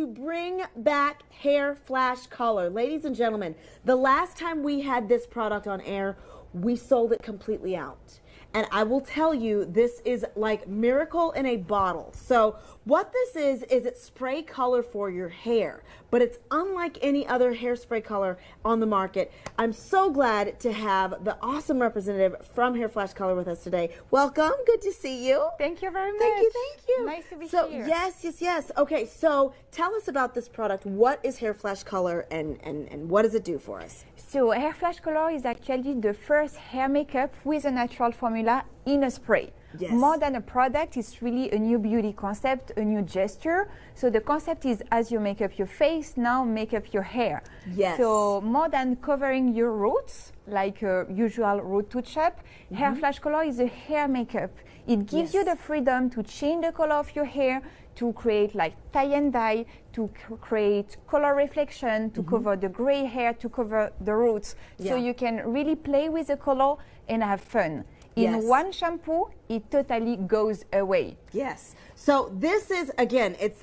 to bring back hair flash color. Ladies and gentlemen, the last time we had this product on air, we sold it completely out. And I will tell you, this is like miracle in a bottle. So what this is it's spray color for your hair, but it's unlike any other hairspray color on the market. I'm so glad to have the awesome representative from Hair Flash Color with us today. Welcome, good to see you. Thank you very much. Thank you. Nice to be here. Yes. Okay, so tell us about this product. What is Hair Flash Color and what does it do for us? So Hair Flash Color is actually the first hair makeup with a natural formula in a spray. Yes. More than a product, it's really a new beauty concept, a new gesture. So the concept is, as you make up your face, now make up your hair. Yes. So more than covering your roots, like a usual root touch-up, Hair Flash Color is a hair makeup. It gives you the freedom to change the color of your hair, to create like tie and dye, to create color reflection, to cover the gray hair, to cover the roots. So you can really play with the color and have fun. In one shampoo, it totally goes away. Yes. So this is, again, it's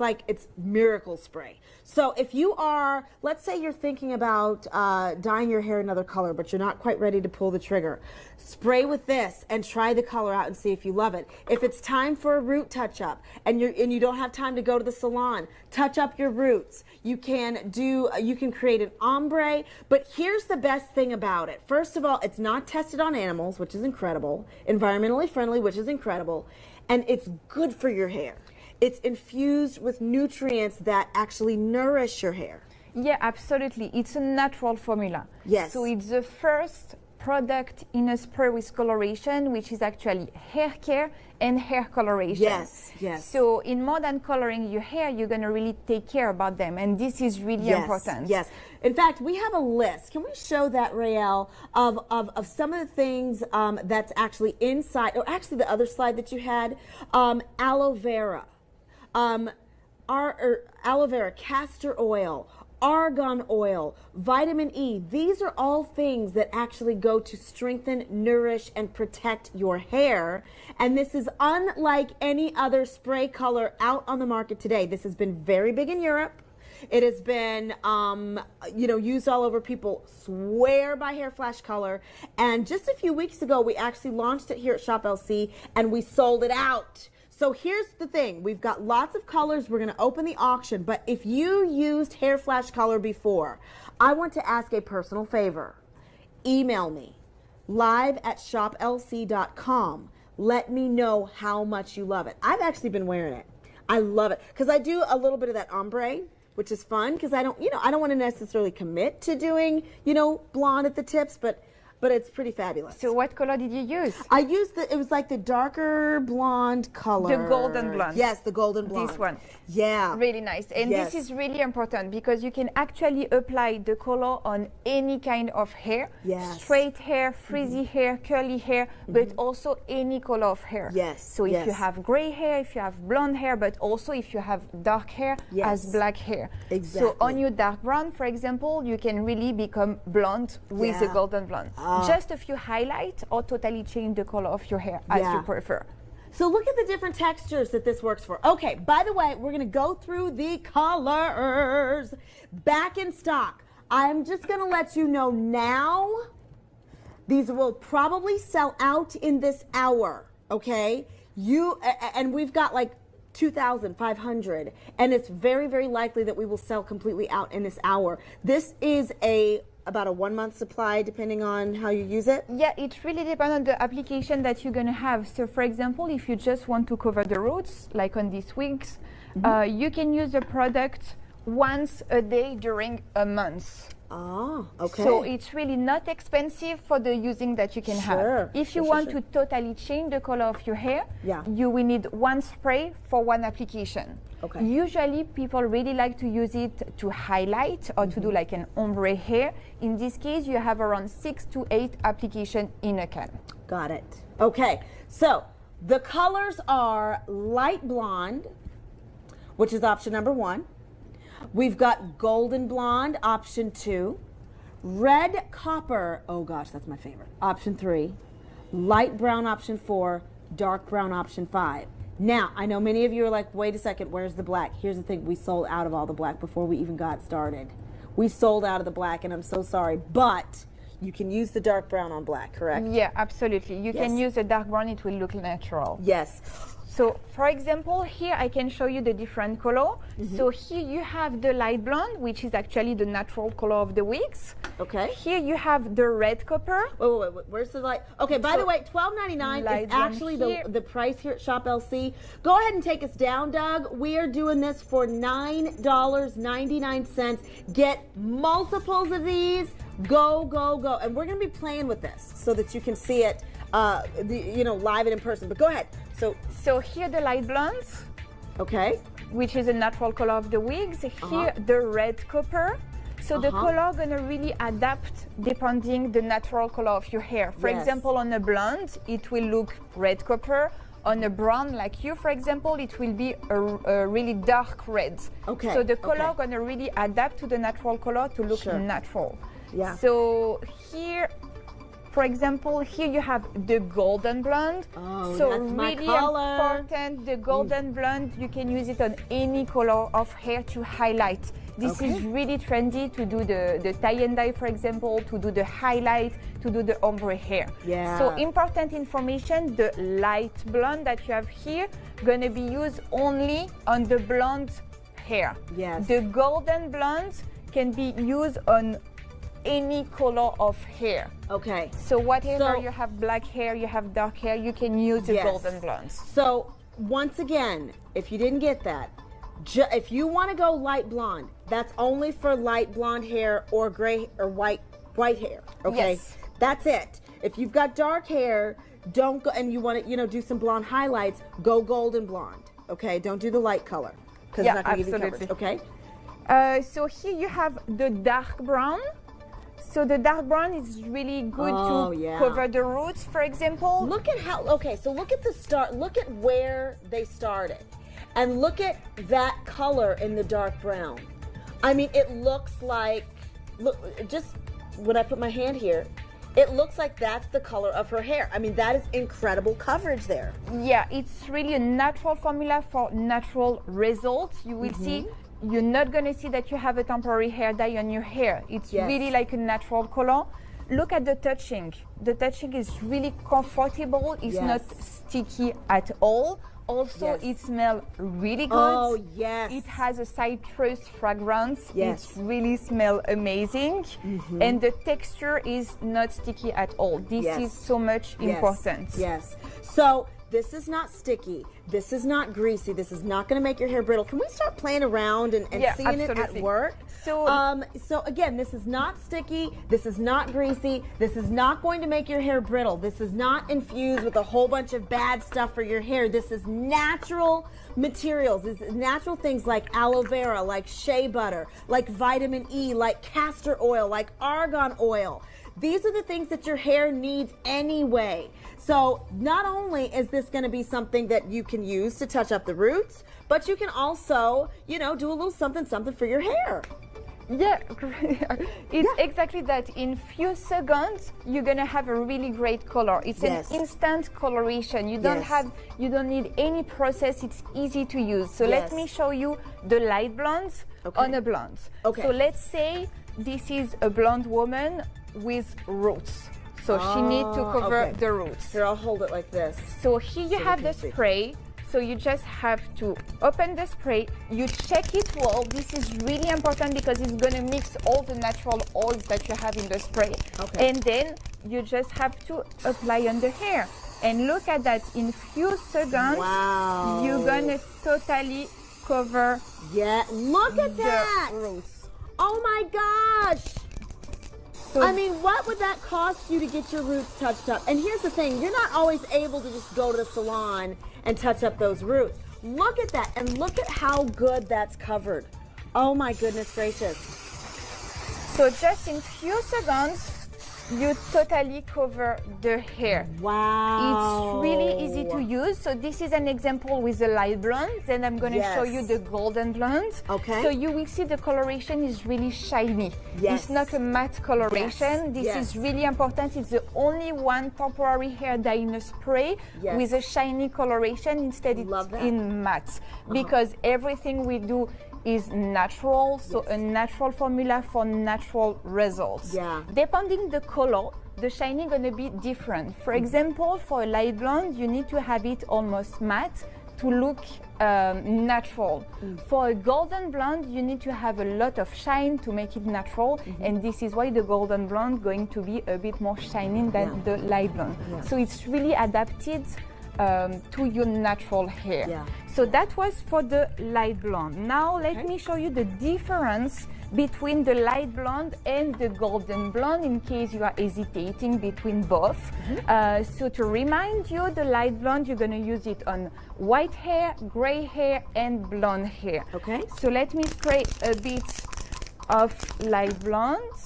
miracle spray. So if you are, let's say you're thinking about dyeing your hair another color, but you're not quite ready to pull the trigger, spray with this and try the color out and see if you love it. If it's time for a root touch-up and you don't have time to go to the salon, touch up your roots. You can create an ombre, but here's the best thing about it. First of all, it's not tested on animals, which is incredible, environmentally friendly, which is incredible, and it's good for your hair. It's infused with nutrients that actually nourish your hair. Yeah, absolutely. It's a natural formula. Yes. So it's the first product in a spray with coloration, which is actually hair care and hair coloration. Yes. So in more than coloring your hair, you're going to really take care about them. And this is really important. Yes. In fact, we have a list. Can we show that, Rael, of some of the things that's actually inside, or actually the other slide that you had, aloe vera, aloe vera, castor oil, argan oil, vitamin E. These are all things that actually go to strengthen, nourish, and protect your hair. And this is unlike any other spray color out on the market today. This has been very big in Europe. It has been, used all over. People swear by Hair Flash Color. And just a few weeks ago, we actually launched it here at Shop LC, and we sold it out. So here's the thing. We've got lots of colors. We're going to open the auction. But if you used Hair Flash Color before, I want to ask a personal favor. Email me live@shoplc.com. Let me know how much you love it. I've actually been wearing it. I love it because I do a little bit of that ombre, which is fun because I don't want to necessarily commit to doing, blonde at the tips, but it's pretty fabulous. So what color did you use? I used it was like the darker blonde color. The golden blonde. Yes, the golden blonde. This one. Yeah. Really nice. And this is really important because you can actually apply the color on any kind of hair. Yes. Straight hair, frizzy hair, curly hair, but also any color of hair. Yes. So if you have gray hair, if you have blonde hair, but also if you have dark hair as black hair. Exactly. So on your dark brown, for example, you can really become blonde with the golden blonde. Just a few highlights or totally change the color of your hair as you prefer. So look at the different textures that this works for. Okay, by the way, we're going to go through the colors back in stock. I'm just going to let you know now, these will probably sell out in this hour, okay? And we've got like 2,500, and it's very, very likely that we will sell completely out in this hour. This is about a 1 month supply depending on how you use it? Yeah, it really depends on the application that you're going to have. So for example, if you just want to cover the roots, like on these wigs, you can use the product once a day during a month. Oh, okay. So it's really not expensive for the using that you can have. If you want to totally change the color of your hair, you will need one spray for one application. Okay. Usually people really like to use it to highlight or to do like an ombre hair. In this case, you have around 6 to 8 applications in a can. Got it. Okay, so the colors are light blonde, which is option number 1. We've got golden blonde, option 2. Red copper, oh gosh, that's my favorite, option 3. Light brown, option 4. Dark brown, option 5. Now, I know many of you are like, wait a second, where's the black? Here's the thing, we sold out of all the black before we even got started. We sold out of the black, and I'm so sorry, but you can use the dark brown on black, correct? Yeah, absolutely. You can use a dark brown, it will look natural. Yes. So, for example, here I can show you the different color. So here you have the light blonde, which is actually the natural color of the wigs. Okay. Here you have the red copper. Wait, where's the light? Okay, by the way, $12.99 is actually the price here at Shop LC. Go ahead and take us down, Doug. We are doing this for $9.99. Get multiples of these. Go, go, go. And we're going to be playing with this so that you can see it, live and in person. But go ahead. So here the light blondes. Okay. Which is a natural color of the wigs. Here the red copper. So the color gonna really adapt depending the natural color of your hair. For example, on a blonde, it will look red copper. On a brown like you, for example, it will be a really dark red. Okay. So the color gonna really adapt to the natural color to look natural. Yeah. So here, for example, here you have the golden blonde. Oh, so that's my really color. important, the golden blonde, you can use it on any color of hair to highlight. This is really trendy to do the tie and dye, for example, to do the highlight, to do the ombre hair. Yeah. So important information, the light blonde that you have here, gonna be used only on the blonde hair. Yes. The golden blonde can be used on any color of hair. Okay. So whatever you have black hair, you have dark hair, you can use the golden blondes. So once again, if you didn't get that, if you want to go light blonde, that's only for light blonde hair or gray or white hair. Okay. Yes. That's it. If you've got dark hair, don't go, and you want to, do some blonde highlights, go golden blonde. Okay. Don't do the light color because it's not going to give you coverage. Okay. So here you have the dark brown. So the dark brown is really good to cover the roots, for example. Look at how, so look at the start, look at where they started. And look at that color in the dark brown. I mean, it looks like, just when I put my hand here, it looks like that's the color of her hair. I mean, that is incredible coverage there. Yeah, it's really a natural formula for natural results. You will see, you're not going to see that you have a temporary hair dye on your hair. It's really like a natural color. Look at the touching. The touching is really comfortable. It's not sticky at all. Also, it smells really good. Oh, yes. It has a citrus fragrance. Yes. It really smells amazing. And the texture is not sticky at all. This is so much important. Yes. So this is not sticky. This is not greasy. This is not going to make your hair brittle. Can we start playing around and seeing it at work? So again, this is not sticky. This is not greasy. This is not going to make your hair brittle. This is not infused with a whole bunch of bad stuff for your hair. This is natural materials. This is natural things like aloe vera, like shea butter, like vitamin E, like castor oil, like argan oil. These are the things that your hair needs anyway. So not only is this going to be something that you can use to touch up the roots, but you can also, do a little something for your hair. Yeah, it's exactly that. In few seconds, you're gonna have a really great color. It's an instant coloration. You don't need any process. It's easy to use. So let me show you the light blondes on a blonde. Okay. So let's say this is a blonde woman with roots. So she needs to cover the roots. Here, I'll hold it like this. So here you have the spray. So you just have to open the spray, you check it well. This is really important because it's gonna mix all the natural oils that you have in the spray. Okay. And then you just have to apply on the hair. And look at that, in few seconds, you're gonna totally cover look at that! Roots. Oh my gosh! So, I mean, what would that cost you to get your roots touched up? And here's the thing, you're not always able to just go to the salon and touch up those roots. Look at that, and look at how good that's covered. Oh my goodness gracious. So just in few seconds, you totally cover the hair. Wow. It's really easy to use. So this is an example with the light blonde. Then I'm going to show you the golden blonde. Okay. So you will see the coloration is really shiny. Yes. It's not a matte coloration. This is really important. It's the only one temporary hair dye in a spray with a shiny coloration. Instead it's in matte. Because everything we do is natural, so a natural formula for natural results. Yeah. Depending the color, the shiny gonna be different. For example, for a light blonde, you need to have it almost matte to look natural. For a golden blonde, you need to have a lot of shine to make it natural, and this is why the golden blonde going to be a bit more shiny than the light blonde. So it's really adapted to your natural hair. So that was for the light blonde. Now let me show you the difference between the light blonde and the golden blonde in case you are hesitating between both. So to remind you, the light blonde, you're going to use it on white hair, gray hair, and blonde hair. Okay. So let me spray a bit of light blonde.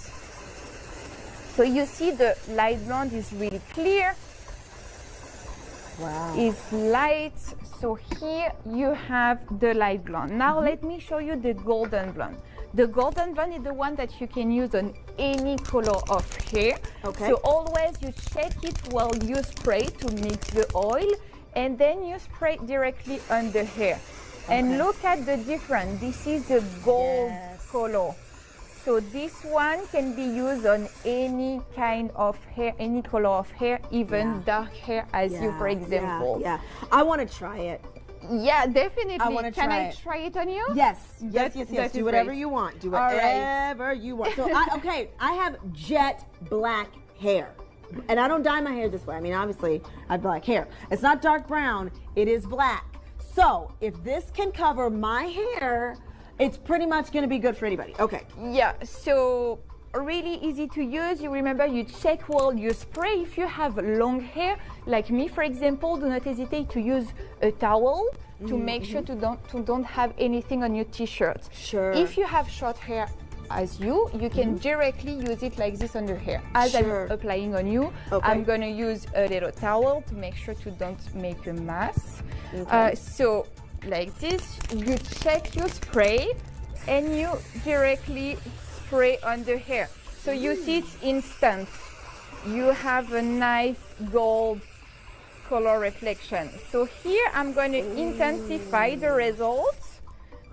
So you see the light blonde is really clear. Wow. Is light. So here you have the light blonde. Now let me show you the golden blonde. The golden blonde is the one that you can use on any color of hair. Okay. So always you check it while you spray to mix the oil, and then you spray directly on the hair. And look at the difference. This is a gold color. So this one can be used on any kind of hair, any color of hair, even dark hair as you, for example. Yeah. I want to try it. Yeah, definitely. I want to try Can I try it on you? Yes. That Do whatever you want. Do whatever you want. So, I have jet black hair. And I don't dye my hair this way. I mean, obviously, I have black hair. It's not dark brown. It is black. So, if this can cover my hair, it's pretty much going to be good for anybody. Okay. Yeah, so really easy to use. You remember, you check while you spray. If you have long hair, like me, for example, do not hesitate to use a towel to make sure to don't have anything on your t-shirt. Sure. If you have short hair as you can directly use it like this on your hair. As I'm applying on you, I'm going to use a little towel to make sure to don't make a mess. So like this, you check your spray and you directly spray on the hair. So you see it's instant. You have a nice gold color reflection. So here I'm going to intensify the results.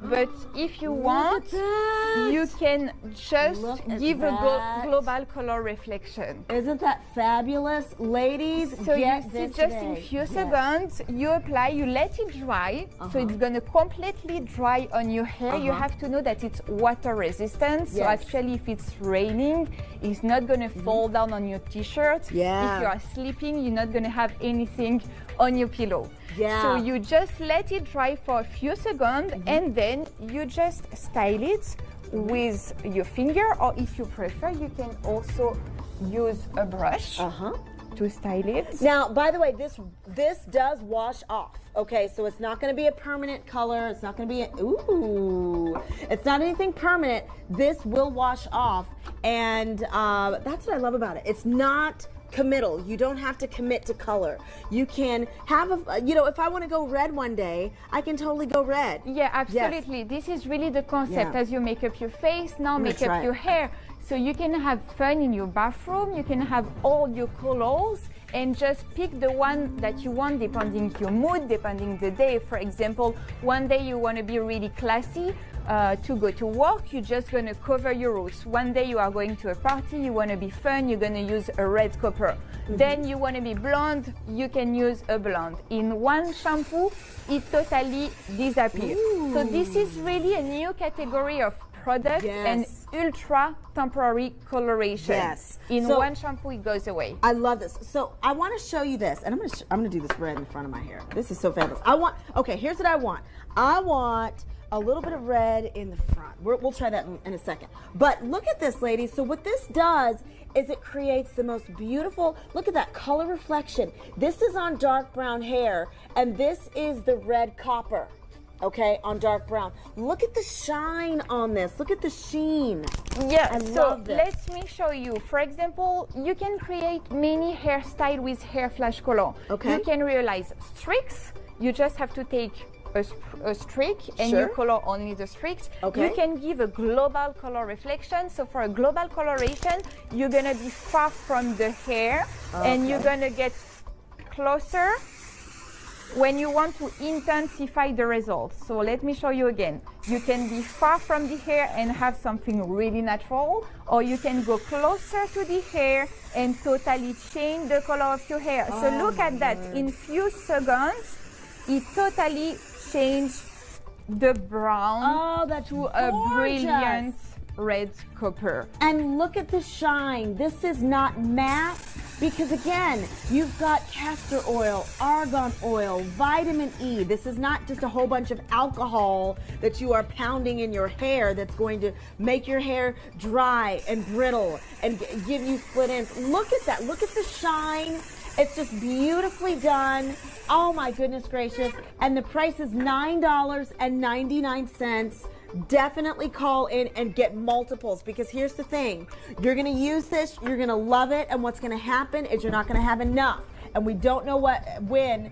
But if you want, you can just give a global color reflection. Isn't that fabulous? Ladies, so you see just in few seconds, you apply, you let it dry. So it's going to completely dry on your hair. You have to know that it's water resistant. So actually, if it's raining, it's not going to fall down on your t-shirt. If you are sleeping, you're not going to have anything on your pillow. So you just let it dry for a few seconds and then you just style it with your finger, or if you prefer, you can also use a brush to style it. Now, by the way, this does wash off. Okay, so it's not going to be a permanent color. It's not going to be it's not anything permanent. This will wash off, and that's what I love about it. It's not committal. You don't have to commit to color. You can have if I want to go red one day, I can totally go red. Yeah, absolutely. This is really the concept. As you make up your face, now make up your hair. So you can have fun in your bathroom. You can have all your colors and just pick the one that you want depending your mood, depending the day. For example, one day you want to be really classy to go to work, you're just going to cover your roots. One day you are going to a party, you want to be fun, you're going to use a red copper. Then you want to be blonde, you can use a blonde. In one shampoo, it totally disappears. So this is really a new category of product and ultra temporary coloration. In one shampoo, it goes away. I love this. So I want to show you this, and I'm going to do this red in front of my hair. This is so fabulous. Here's what I want. I want a little bit of red in the front. We'll try that in a second. But look at this, ladies. So what this does is it creates the most beautiful, look at that color reflection. This is on dark brown hair, and this is the red copper. okay, on dark brown. Look at the shine on this. Look at the sheen. Yeah, I so love this. let me show you. For example, you can create many hairstyles with hair flash color. Okay. You can realize streaks. You just have to take a streak and Sure. you color only the streaks. Okay. You can give a global color reflection. So for a global coloration, you're gonna be far from the hair and you're gonna get closer when you want to intensify the results. So let me show you again. You can be far from the hair and have something really natural, or you can go closer to the hair and totally change the color of your hair. So look at that. In few seconds, it totally changed the brown to a brilliant red copper. And look at the shine. This is not matte because again, you've got castor oil, argan oil, vitamin E. This is not just a whole bunch of alcohol that you are pounding in your hair that's going to make your hair dry and brittle and give you split ends. Look at that. Look at the shine. It's just beautifully done. Oh my goodness gracious. And the price is $9.99. Definitely call in and get multiples because here's the thing. You're going to use this, you're going to love it, and what's going to happen is you're not going to have enough. And we don't know when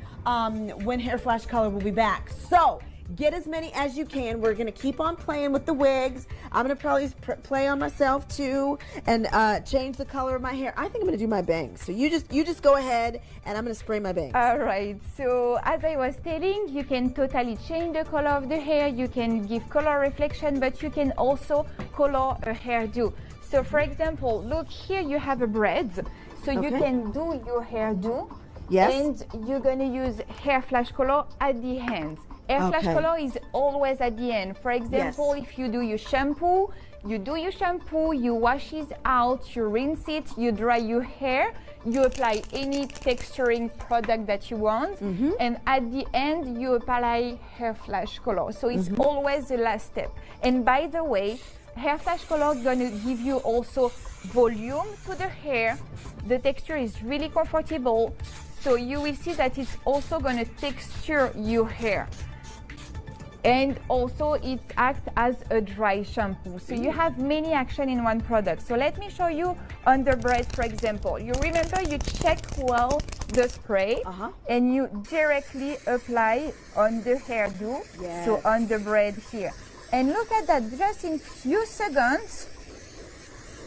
Hair Flash Color will be back. So get as many as you can. We're going to keep on playing with the wigs. I'm going to probably play on myself too and change the color of my hair. I think I'm going to do my bangs. So you just go ahead and I'm going to spray my bangs. All right, so as I was telling, you can totally change the color of the hair. You can give color reflection, but you can also color a hairdo. So for example, look here, you have a braid. So you can do your hairdo. Yes. And you're going to use Hair Flash Color at the end. Hair Flash Color is always at the end. For example, if you do your shampoo, you wash it out, you rinse it, you dry your hair, you apply any texturing product that you want, and at the end, you apply Hair Flash Color. So it's always the last step. And by the way, Hair Flash Color is going to give you also volume to the hair. The texture is really comfortable. So you will see that it's also going to texture your hair. And also it acts as a dry shampoo. So you have many action in one product. So let me show you on the braid, for example. You remember you check well the spray and you directly apply on the hairdo. So on the braid here. And look at that, just in few seconds,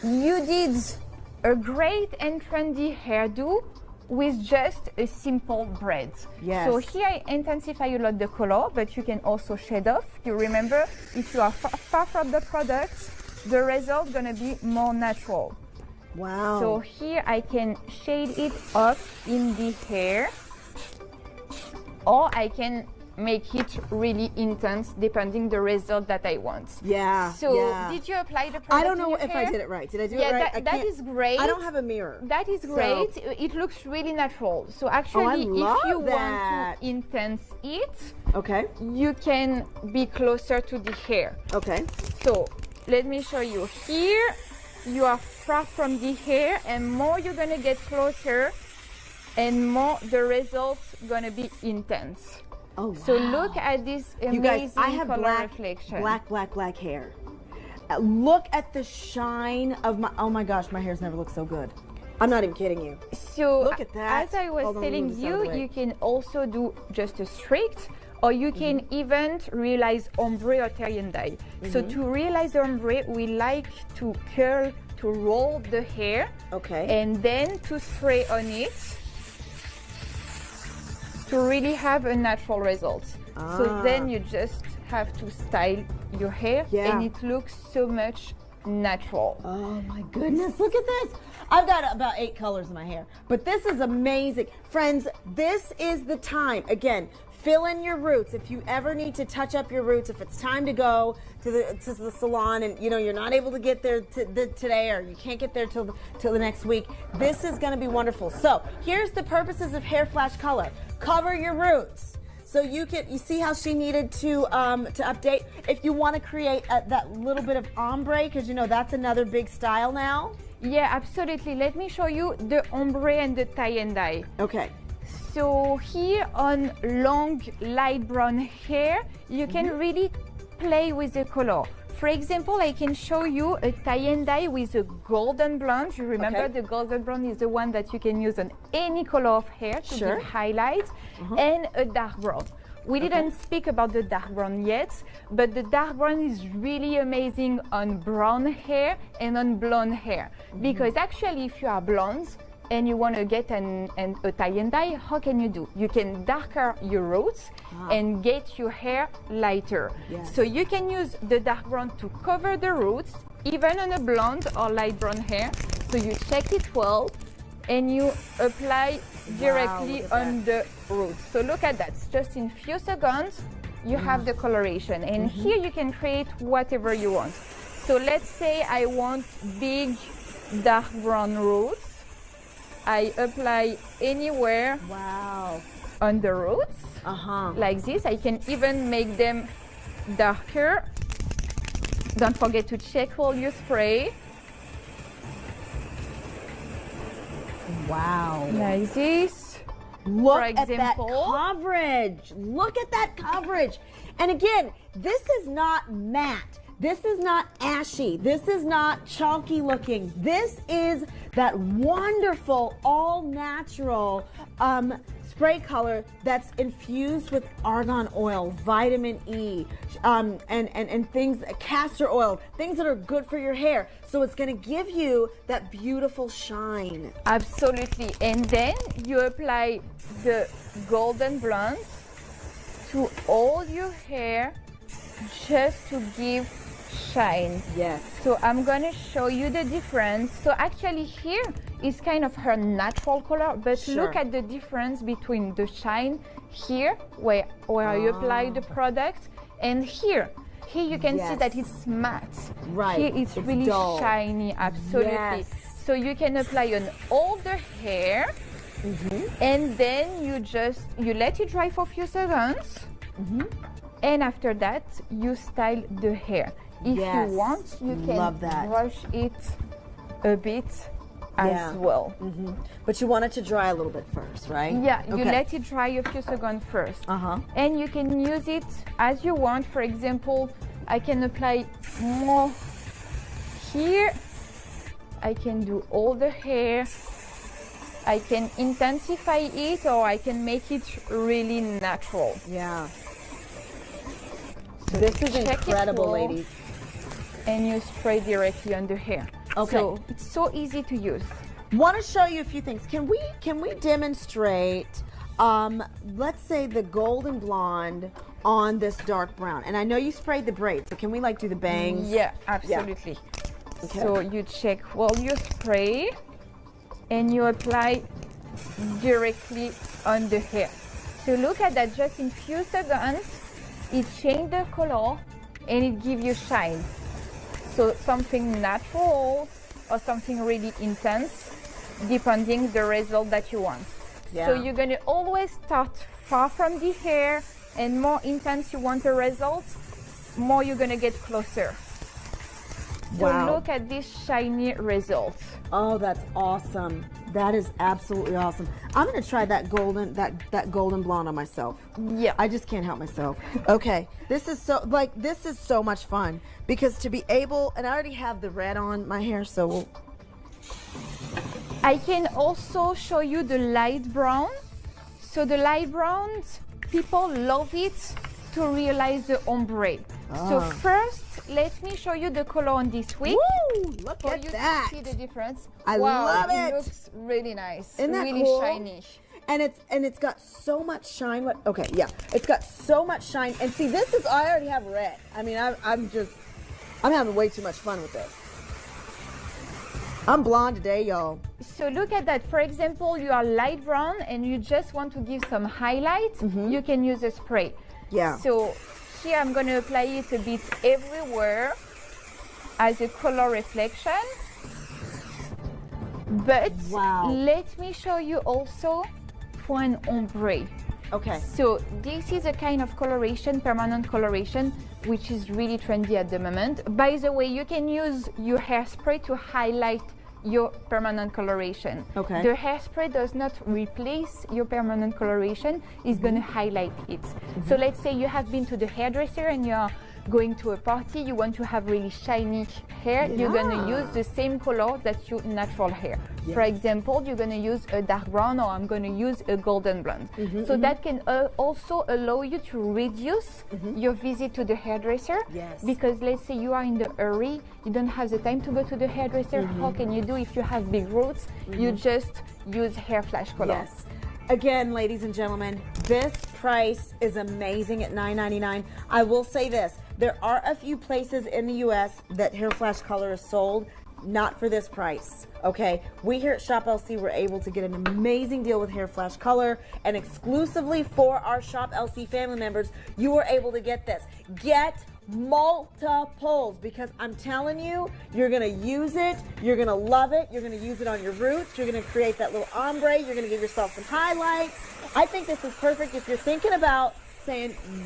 you did a great and trendy hairdo with just a simple braid. So here I intensify a lot the color, but you can also shade off. You remember, if you are far from the product, the result is gonna be more natural. Wow. So here I can shade it up in the hair, or I can make it really intense depending the result that I want. So did you apply the product? I don't know in your if hair? I did it right. Did I do it right? That is great. I don't have a mirror. That is great. It looks really natural. So actually, if you want to intense it, you can be closer to the hair. So let me show you. Here, you are far from the hair, and more you're gonna get closer, and more the results gonna be intense. So look at this amazing guys, I have color reflection. black hair. Look at the shine of my, oh my gosh, my hair's never looked so good. I'm not even kidding you. So look at that. As I was telling you, you can also do just a streak, or you can even realize ombre or tie and dye. So to realize the ombre, we like to curl, to roll the hair, and then to spray on it, to really have a natural result. So then you just have to style your hair and it looks so much natural. Oh my goodness, look at this. I've got about 8 colors in my hair, but this is amazing. Friends, this is the time. Again, fill in your roots. If you ever need to touch up your roots, if it's time to go to the salon and you're not able to get there today, or you can't get there till the next week, this is going to be wonderful. So here's the purposes of Hair Flash Color. Cover your roots. So you see how she needed to update. If you want to create that little bit of ombre, because that's another big style now. Yeah, absolutely. Let me show you the ombre and the tie and dye. So here on long light brown hair, you can really play with the color. For example, I can show you a tie and dye with a golden blonde. You remember the golden blonde is the one that you can use on any color of hair to give highlight, and a dark brown. We didn't speak about the dark brown yet, but the dark brown is really amazing on brown hair and on blonde hair. Because actually, if you are blonde and you want to get a tie and dye, how can you do? You can darker your roots and get your hair lighter. So you can use the dark brown to cover the roots, even on a blonde or light brown hair. So you check it well and you apply directly on the roots. So look at that, just in few seconds you have the coloration, and here you can create whatever you want. So let's say I want big dark brown roots. I apply anywhere on the roots, like this. I can even make them darker. Don't forget to check all your spray. Wow. Like this. Look at that coverage. Look at that coverage. And again, this is not matte. This is not ashy. This is not chalky looking. This is that wonderful, all natural spray color that's infused with argan oil, vitamin E, and things, castor oil, things that are good for your hair. So it's going to give you that beautiful shine. Absolutely. And then you apply the golden blonde to all your hair just to give shine. Yes. So I'm going to show you the difference. So actually here is kind of her natural color, but look at the difference between the shine here where you apply the product, and here. Here you can see that it's matte. Right. Here it's really dull. shiny. Absolutely. Yes. So you can apply on all the hair, and then you let it dry for a few seconds, and after that you style the hair. If you want, you can brush it a bit as well. But you want it to dry a little bit first, right? Yeah, you let it dry a few seconds first. And you can use it as you want. For example, I can apply more here. I can do all the hair. I can intensify it, or I can make it really natural. Yeah. So this is incredible, ladies. And you spray directly on the hair. Okay. So it's so easy to use. Want to show you a few things. Can we demonstrate, let's say the golden blonde on this dark brown? And I know you sprayed the braids, so can we like do the bangs? Yeah, absolutely. Okay. So you check well your spray and you apply directly on the hair. So look at that, just in few seconds, it changed the color and it gives you shine. So something natural or something really intense, depending the result that you want. So you're gonna always start far from the hair, and more intense you want a result, more you're gonna get closer. So look at this shiny result. Oh, that's awesome. That is absolutely awesome. I'm gonna try that golden blonde on myself. Yeah. I just can't help myself. Okay. This is so much fun, because to be able, and I already have the red on my hair, so I can also show you the light brown. So the light browns, people love it to realize the ombre. So first, let me show you the color on this wig. Woo! Look for at you that. To see the difference. I love it. It looks really nice. Isn't that really cool? shiny. And it's got so much shine. Okay, yeah, it's got so much shine. And see, I already have red. I mean, I'm having way too much fun with this. I'm blonde today, y'all. So look at that. For example, you are light brown and you just want to give some highlight. You can use a spray. Yeah. So here I'm going to apply it a bit everywhere as a color reflection. But let me show you also for an ombre. Okay. So this is a kind of coloration, permanent coloration, which is really trendy at the moment. By the way, you can use your hairspray to highlight your permanent coloration. Okay. The hairspray does not replace your permanent coloration, it's going to highlight it. So let's say you have been to the hairdresser and you're going to a party, you want to have really shiny hair, you're going to use the same color that your natural hair. For example, you're going to use a dark brown, or I'm going to use a golden blonde. So that can also allow you to reduce your visit to the hairdresser. Because let's say you are in the hurry, you don't have the time to go to the hairdresser. How can you do if you have big roots? You just use hair flash color. Again, ladies and gentlemen, this price is amazing at $9.99. I will say this, there are a few places in the US that hair flash color is sold, not for this price, okay? We here at Shop LC were able to get an amazing deal with hair flash color, and exclusively for our Shop LC family members, you were able to get this. Get multiples, because I'm telling you, you're gonna use it, you're gonna love it, you're gonna use it on your roots, you're gonna create that little ombre, you're gonna give yourself some highlights. I think this is perfect if you're thinking about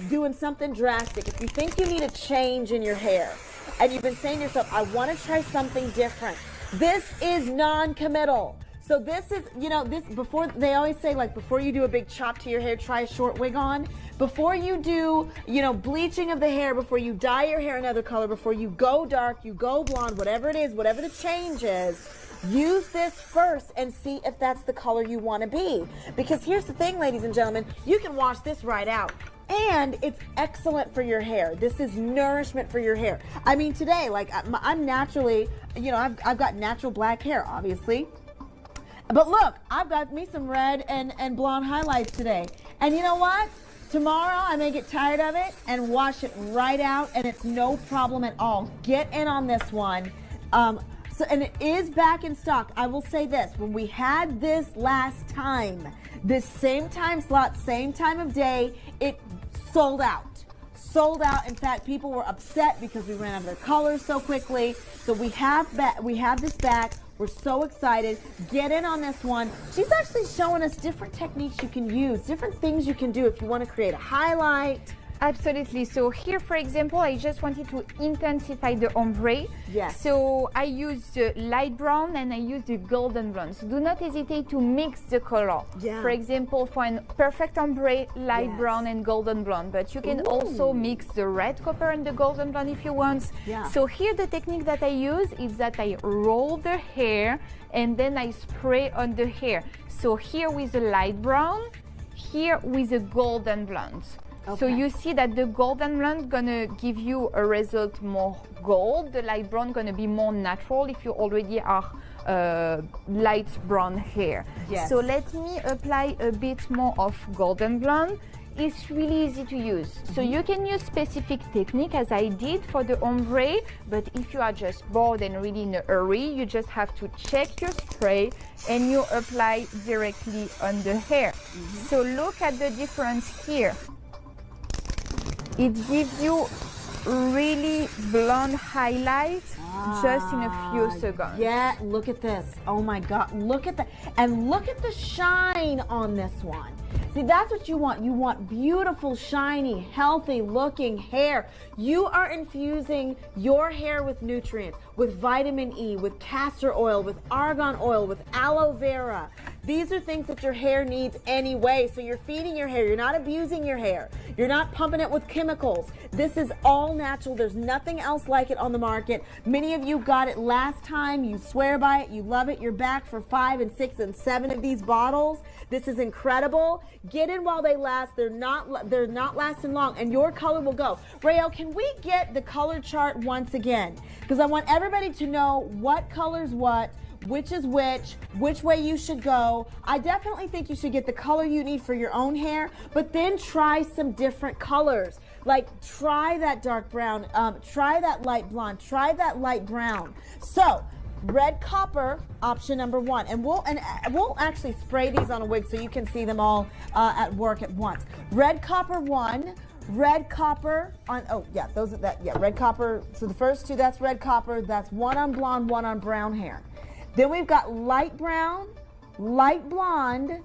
doing something drastic, if you think you need a change in your hair, and you've been saying to yourself, I wanna try something different. This is non-committal. So this is, you know, this before, they always say, like, before you do a big chop to your hair, try a short wig on. Before you do, you know, bleaching of the hair, before you dye your hair another color, before you go dark, you go blonde, whatever it is, whatever the change is, use this first and see if that's the color you want to be. Because here's the thing, ladies and gentlemen, you can wash this right out. And it's excellent for your hair. This is nourishment for your hair. I mean, today, like, I'm naturally, you know, I've got natural black hair, obviously. But look, I've got me some red and blonde highlights today. And you know what? Tomorrow I may get tired of it and wash it right out, and it's no problem at all. Get in on this one. And it is back in stock. I will say this, when we had this last time, this same time slot, same time of day, it sold out. Sold out. In fact, people were upset because we ran out of their colors so quickly. So we have this back. We're so excited. Get in on this one. She's actually showing us different techniques you can use, different things you can do if you want to create a highlight. Absolutely. So here, for example, I just wanted to intensify the ombre. Yes. So I use the light brown and I use the golden blonde. So do not hesitate to mix the color. Yeah. For example, for a perfect ombre, light brown and golden blonde. But you can also mix the red copper and the golden blonde if you want. Yeah. So here the technique that I use is that I roll the hair and then I spray on the hair. So here with the light brown, here with the golden blonde. Okay. So you see that the golden blonde gonna give you a result more gold, the light brown gonna be more natural if you already are light brown hair. Yes. So let me apply a bit more of golden blonde. It's really easy to use. So you can use specific technique as I did for the ombre, but if you are just bored and really in a hurry, you just have to check your spray and you apply directly on the hair. So look at the difference here. It gives you really blonde highlights just in a few seconds. Yeah, look at this. Oh my God, look at that. And look at the shine on this one. See, that's what you want. You want beautiful, shiny, healthy looking hair. You are infusing your hair with nutrients, with vitamin E, with castor oil, with argan oil, with aloe vera. These are things that your hair needs anyway. So you're feeding your hair. You're not abusing your hair. You're not pumping it with chemicals. This is all natural. There's nothing else like it on the market. Many of you got it last time. You swear by it. You love it. You're back for 5 and 6 and 7 of these bottles. This is incredible. Get in while they last. They're not lasting long, and your color will go. Rael, can we get the color chart once again? Because I want everybody to know what color's what, which is which way you should go. I definitely think you should get the color you need for your own hair, but then try some different colors. Like try that dark brown, try that light blonde, try that light brown. So red copper, option number 1, and we'll actually spray these on a wig so you can see them all at work at once. Red copper 1. Red copper on, red copper. So the first 2, that's red copper. That's 1 on blonde, 1 on brown hair. Then we've got light brown, light blonde,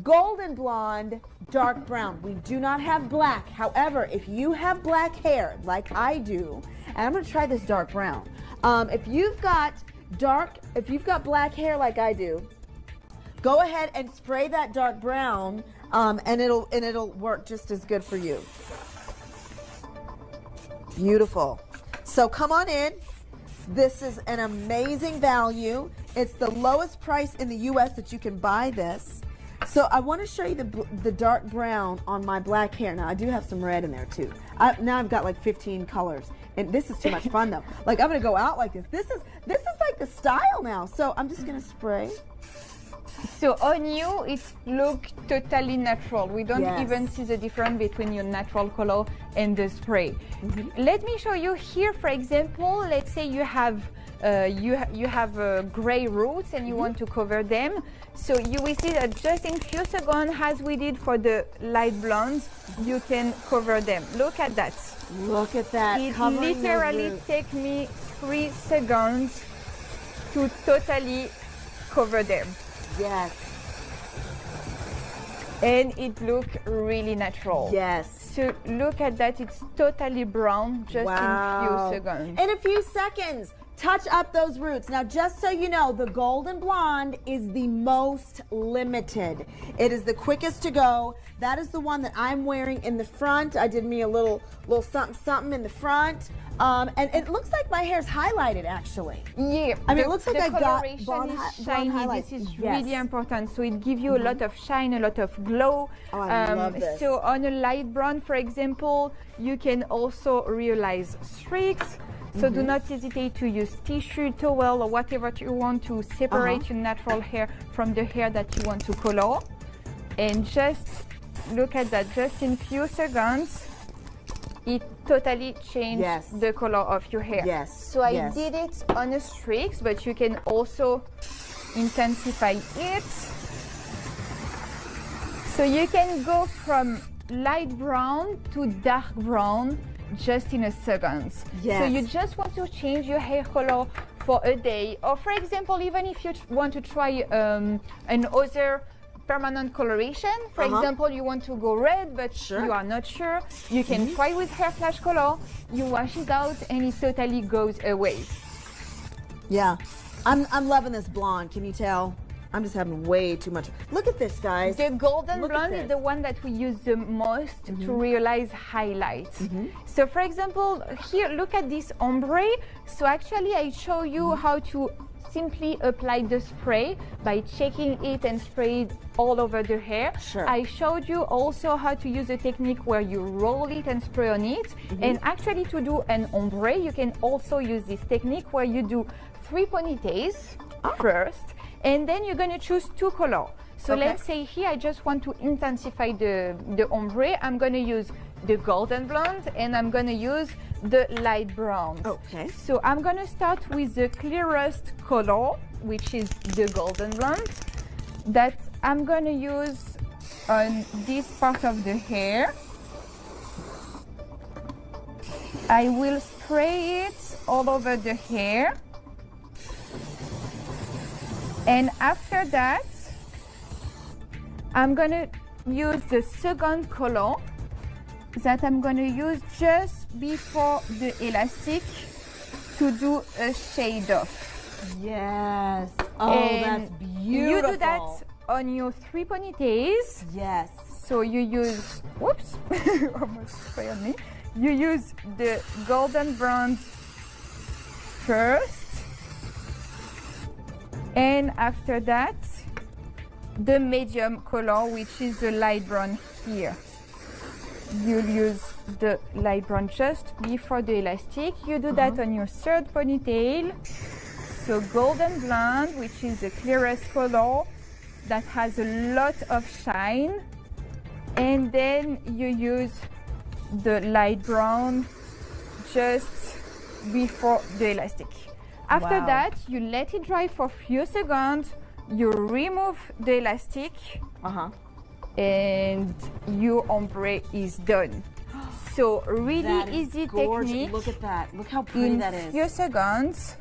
golden blonde, dark brown. We do not have black. However, if you have black hair like I do, and I'm going to try this dark brown. If you've got if you've got black hair like I do, go ahead and spray that dark brown, and it'll work just as good for you. Beautiful. So come on in. This is an amazing value. It's the lowest price in the US that you can buy this. So I want to show you the dark brown on my black hair. Now I do have some red in there too. Now I've got like 15 colors, and this is too much fun though. Like I'm gonna go out like this. This is like the style now. So I'm just gonna spray. So on you, it looks totally natural. We don't even see the difference between your natural color and the spray. Let me show you here, for example. Let's say you have gray roots and you want to cover them. So you will see that just in few seconds, as we did for the light blondes, you can cover them. Look at that. Look at that. It literally takes me 3 seconds to totally cover them. Yes. And it looks really natural. Yes. So look at that, it's totally brown just in few seconds. In a few seconds, touch up those roots. Now, just so you know, the golden blonde is the most limited. It is the quickest to go. That is the one that I'm wearing in the front. I did me a little something in the front. And it looks like my hair's highlighted, actually. Yeah. I mean, it looks like I got blonde highlights. This is Yes. really important. So it gives you a lot of shine, a lot of glow. Oh, I love this. So on a light brown, for example, you can also realize streaks. So do not hesitate to use tissue, towel, or whatever you want to separate your natural hair from the hair that you want to color. And just look at that, just in few seconds, it totally changed the color of your hair. Yes. So I did it on a streaks, but you can also intensify it. So you can go from light brown to dark brown just in a second. Yes. So you just want to change your hair color for a day, or for example, even if you want to try another permanent coloration. For example, you want to go red, but you are not sure. You can try with hair flash color. You wash it out, and it totally goes away. Yeah, I'm loving this blonde. Can you tell? I'm just having way too much. Look at this, guys. The golden blonde is the one that we use the most to realize highlights. So for example, here, look at this ombre. So actually I show you how to simply apply the spray by checking it and spray it all over the hair. I showed you also how to use a technique where you roll it and spray on it. And actually to do an ombre, you can also use this technique where you do 3 ponytails first, and then you're going to choose 2 colors. So let's say here I just want to intensify the ombre. I'm going to use the golden blonde and I'm going to use the light brown. So I'm going to start with the clearest color, which is the golden blonde, that I'm going to use on this part of the hair. I will spray it all over the hair. And after that, I'm gonna use the second color that I'm gonna use just before the elastic to do a shade off. Yes. Oh, and that's beautiful. You do that on your 3 ponytails. Yes. So you use, whoops, almost spray on me. You use the golden brown first. And after that, the medium color, which is the light brown here. You'll use the light brown just before the elastic. You do that on your 3rd ponytail. So golden blonde, which is the clearest color that has a lot of shine. And then you use the light brown just before the elastic. After that, you let it dry for a few seconds, you remove the elastic, and your ombre is done. So really easy technique. Look at that. Look how pretty that is. In few seconds,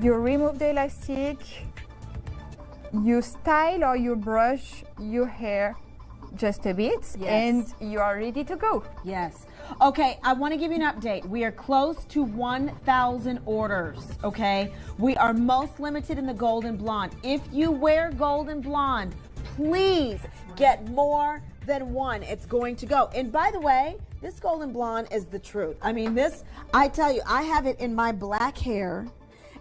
you remove the elastic, you style or you brush your hair just a bit, Yes. and you are ready to go. Yes. Okay, I want to give you an update. We are close to 1,000 orders, okay? We are most limited in the golden blonde. If you wear golden blonde, please get more than one. It's going to go. And by the way, this golden blonde is the truth. I mean, this, I tell you, I have it in my black hair,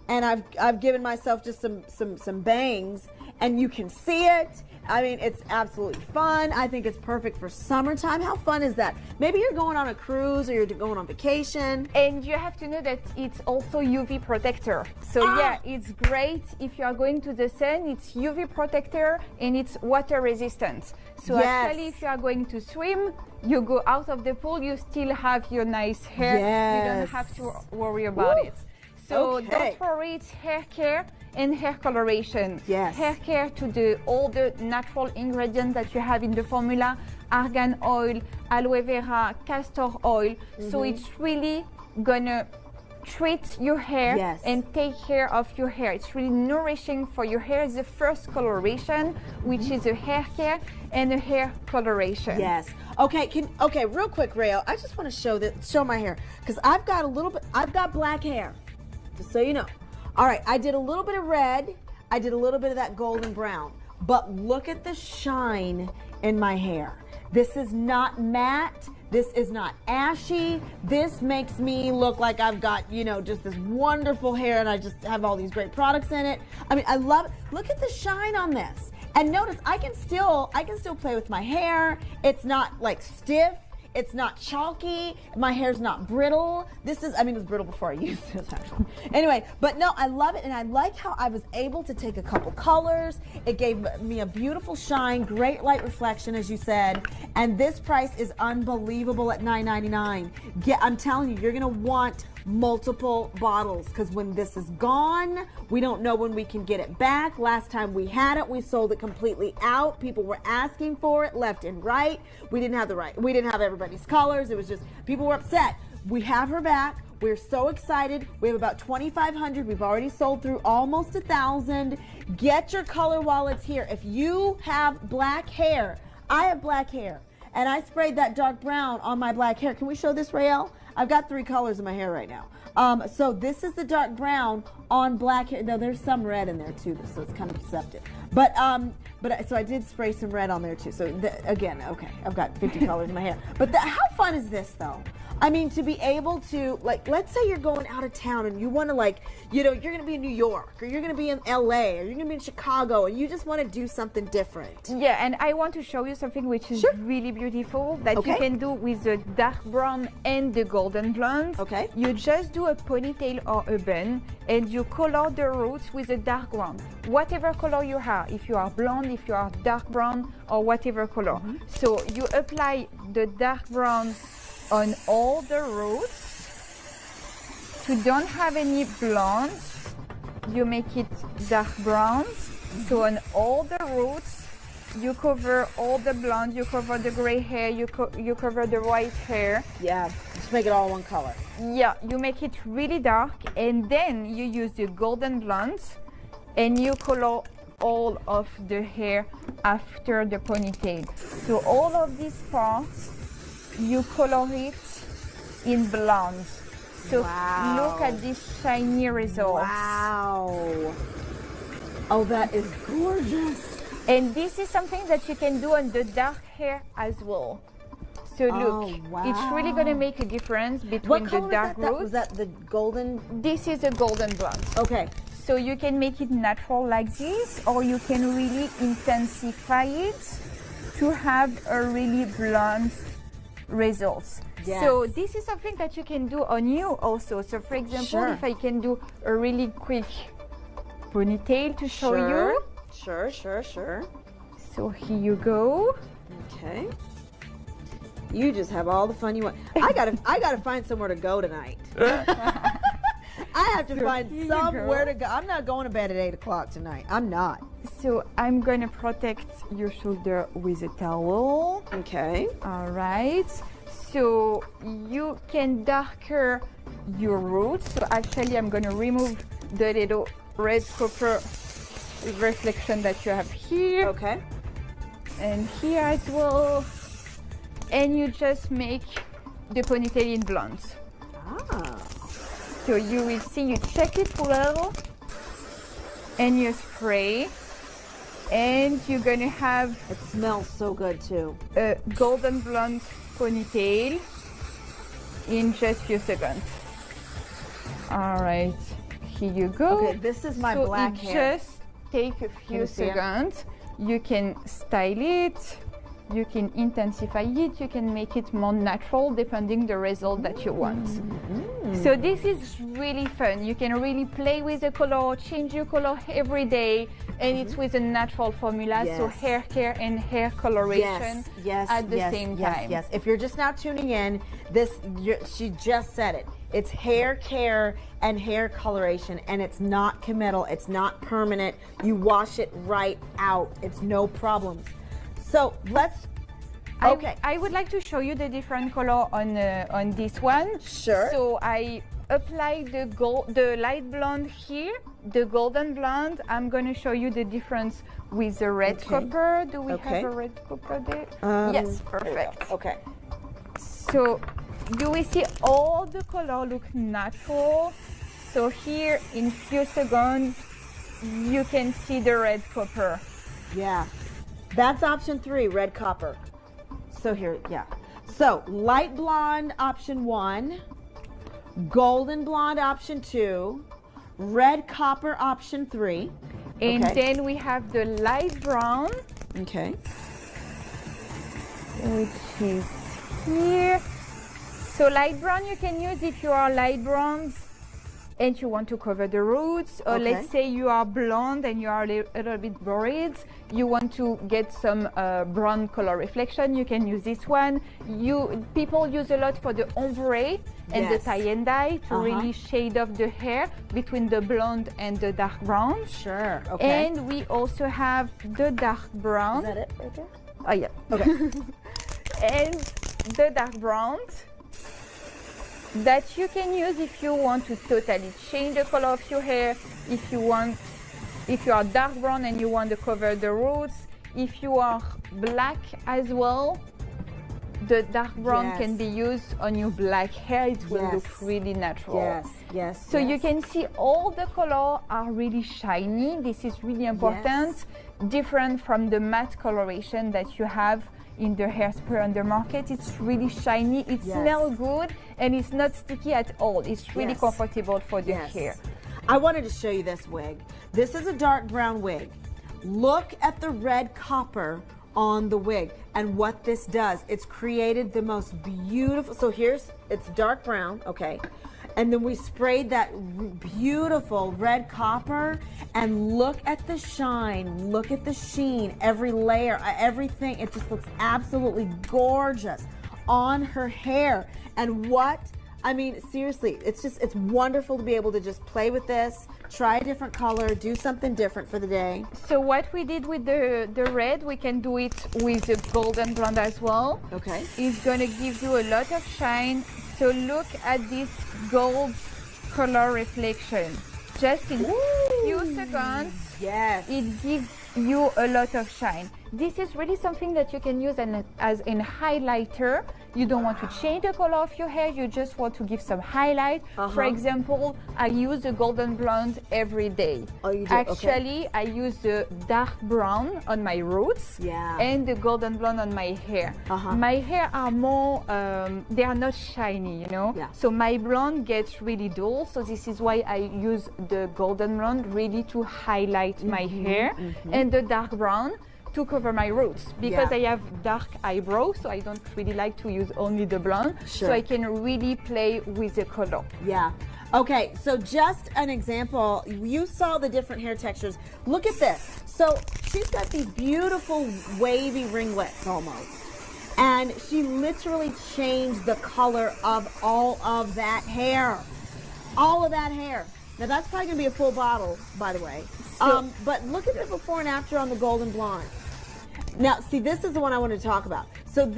and I've given myself just some bangs, and you can see it. I mean, it's absolutely fun. I think it's perfect for summertime. How fun is that? Maybe you're going on a cruise or you're going on vacation. And you have to know that it's also UV protector. So yeah, it's great if you are going to the sun. It's UV protector and it's water resistant. So Yes. actually, if you are going to swim, you go out of the pool, you still have your nice hair. You don't Yes. have to worry about Woo. it. So Okay. don't worry, it's hair care and hair coloration. Yes. Hair care to all the natural ingredients that you have in the formula, argan oil, aloe vera, castor oil. So it's really gonna treat your hair Yes. and take care of your hair. It's really nourishing for your hair. It's the first coloration, which is a hair care and a hair coloration. Yes. Okay. Okay. Real quick, Rayo. I just want to show my hair because I've got a little bit. I've got black hair, just so you know. All right. I did a little bit of red. I did a little bit of that golden brown. But look at the shine in my hair. This is not matte. This is not ashy. This makes me look like I've got, you know, just this wonderful hair and I just have all these great products in it. I mean, I love it. Look at the shine on this. And notice I can still play with my hair. It's not like stiff. It's not chalky. My hair's not brittle. This is, I mean, it was brittle before I used this actually. Anyway, but no, I love it. And I like how I was able to take a couple colors. It gave me a beautiful shine, great light reflection, as you said. And this price is unbelievable at $9.99. I'm telling you, you're going to want multiple bottles because when this is gone, we don't know when we can get it back. Last time we had it, we sold it completely out. People were asking for it left and right. We didn't have everybody's colors. It was just people were upset. We have her back. We're so excited. We have about 2,500. We've already sold through almost 1,000. Get your color while it's here. If you have black hair, I have black hair, and I sprayed that dark brown on my black hair. Can we show this, Rael? I've got 3 colors in my hair right now. So this is the dark brown on black hair. No, there's some red in there too, so it's kind of deceptive. But so I did spray some red on there too. So again, okay, I've got 50 colors in my hair. But how fun is this though? I mean, to be able to, like, let's say you're going out of town and you want to, like, you know, you're going to be in New York or you're going to be in LA or you're going to be in Chicago and you just want to do something different. Yeah, and I want to show you something which is really beautiful that you can do with the dark brown and the golden blonde. Okay. You just do a ponytail or a bun and you color the roots with a dark brown. Whatever color you are, if you are blonde, if you are dark brown or whatever color. So you apply the dark brown on all the roots. To don't have any blonde, you make it dark brown. So on all the roots, you cover all the blonde, you cover the gray hair, you cover the white hair. Yeah, just make it all one color. Yeah, you make it really dark, and then you use the golden blonde, and you color all of the hair after the ponytail. So all of these parts, you color it in blonde. So look at this shiny results. Wow. Oh, that is gorgeous. And this is something that you can do on the dark hair as well. So look, it's really going to make a difference between the dark roots. Was that the golden? This is a golden blonde. Okay. So you can make it natural like this, or you can really intensify it to have a really blonde results. Yes. So this is something that you can do on you also. So for example, if I can do a really quick ponytail to show you. Sure. So here you go. Okay. You just have all the fun you want. I gotta find somewhere to go tonight. I have to find somewhere to go. I'm not going to bed at 8 o'clock tonight. I'm not. So I'm going to protect your shoulder with a towel. Okay. All right. So you can darker your roots. So actually I'm going to remove the little red copper reflection that you have here. Okay. and here as well. And you just make the ponytail in blonde. Ah. So you will see, you check it well, and you spray, and you're gonna have It smells so good too. a golden blonde ponytail in just few seconds. All right, here you go. Okay, this is my So black it hair. just take a few you see it? seconds. You can style it, you can intensify it, you can make it more natural depending the result that you want. So this is really fun. You can really play with the color, change your color every day, and it's with a natural formula. So Yes. hair care and hair coloration at the same time. Yes. If you're just now tuning in, she just said it. It's hair care and hair coloration, and it's not committal. It's not permanent. You wash it right out. It's no problem. So let's. Okay. I would like to show you the different color on this one. Sure. So I apply the light blonde here, the golden blonde. I'm going to show you the difference with the red copper. Do we have a red copper there? Yes, perfect. Okay. So you will see all the color look natural. So here in few seconds, you can see the red copper. Yeah. That's option 3, red copper. So here, yeah. So light blonde option 1, golden blonde option 2, red copper option 3. And then we have the light brown, Okay. which is here. So light brown you can use if you are light bronze and you want to cover the roots, or let's say you are blonde and you are a little bit worried, you want to get some brown color reflection, you can use this one. People use a lot for the ombre and the tie and dye to really shade off the hair between the blonde and the dark brown. Sure. Okay. And we also have the dark brown. Is that it right there? Oh yeah. Okay. And the dark brown that you can use if you want to totally change the color of your hair, if you are dark brown and you want to cover the roots, if you are black as well, the dark brown can be used on your black hair. It will look really natural. Yes. So you can see all the color are really shiny. This is really important, different from the matte coloration that you have in the hairspray on the market. It's really shiny, it smells good, and it's not sticky at all. It's really comfortable for the hair. I wanted to show you this wig. This is a dark brown wig. Look at the red copper on the wig and what this does. It's created the most beautiful, so it's dark brown, okay, and then we sprayed that beautiful red copper, and look at the shine, look at the sheen, every layer, everything. It just looks absolutely gorgeous on her hair. And seriously, it's wonderful to be able to just play with this, try a different color, do something different for the day. So what we did with the red, we can do it with the golden blonde as well. Okay. It's gonna give you a lot of shine. So look at this gold color reflection. Just in few seconds, it gives you a lot of shine. This is really something that you can use as a highlighter. You don't want to change the color of your hair, you just want to give some highlight. For example, I use the golden blonde every day. Oh, you do? Actually, I use the dark brown on my roots and the golden blonde on my hair. My hair are more, they are not shiny, you know? So my blonde gets really dull, so this is why I use the golden blonde really to highlight my hair, and the dark brown to cover my roots, because I have dark eyebrows, so I don't really like to use only the blonde, so I can really play with the color. Okay, so just an example, you saw the different hair textures. Look at this. So she's got these beautiful wavy ringlets almost, and she literally changed the color of all of that hair. All of that hair. Now that's probably gonna be a full bottle, by the way. But look at the before and after on the golden blonde. Now, see, this is the one I want to talk about. So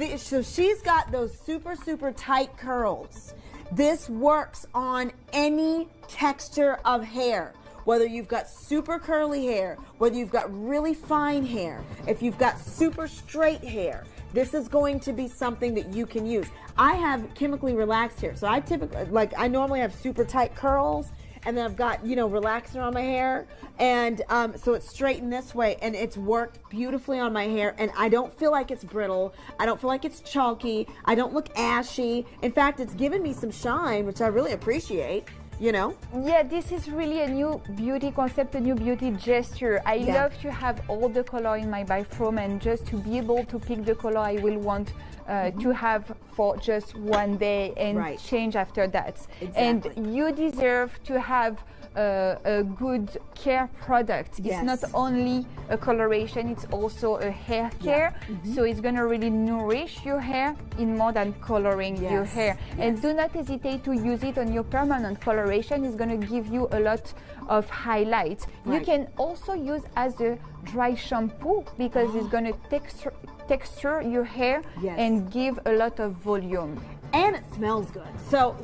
she's got those super, super tight curls. This works on any texture of hair, whether you've got super curly hair, whether you've got really fine hair, if you've got super straight hair, this is going to be something that you can use. I have chemically relaxed hair, so I normally have super tight curls, and then I've got, relaxer on my hair, and so it's straightened this way, and it's worked beautifully on my hair, and I don't feel like it's brittle, I don't feel like it's chalky, I don't look ashy. In fact, it's given me some shine, which I really appreciate. Yeah, this is really a new beauty concept, a new beauty gesture. I love to have all the color in my bathroom, and just to be able to pick the color I will want to have for just one day and change after that. Exactly. And you deserve to have a good care product. It's not only a coloration, it's also a hair care. So it's going to really nourish your hair in more than coloring your hair. And do not hesitate to use it on your permanent coloration. It's going to give you a lot of highlight. You can also use as a dry shampoo, because it's going to texture your hair and give a lot of volume. And it smells good. So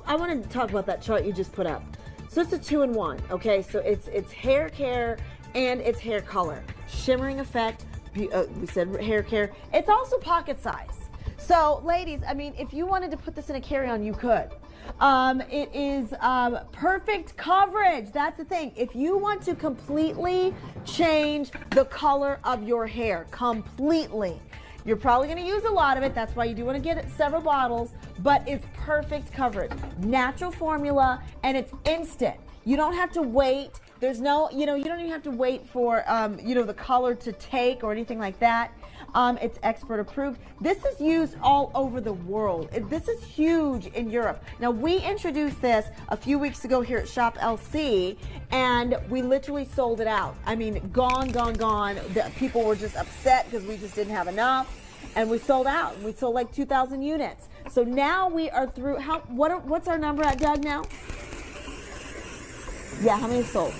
I wanted to talk about that chart you just put up. So it's a 2-in-1, okay? So it's hair care and it's hair color. Shimmering effect, we said hair care. It's also pocket size. So ladies, I mean, if you wanted to put this in a carry-on, you could. It is perfect coverage. That's the thing. If you want to completely change the color of your hair, completely, you're probably going to use a lot of it. That's why you do want to get several bottles, but it's perfect coverage. Natural formula, and it's instant. You don't have to wait. There's no, you don't even have to wait for, the color to take or anything like that. It's expert approved. This is used all over the world. This is huge in Europe. Now, we introduced this a few weeks ago here at Shop LC, and we literally sold it out. I mean, gone. The people were just upset because we just didn't have enough, and we sold out. We sold like 2,000 units. So now we are through. What's our number at, Doug, now? Yeah, how many sold?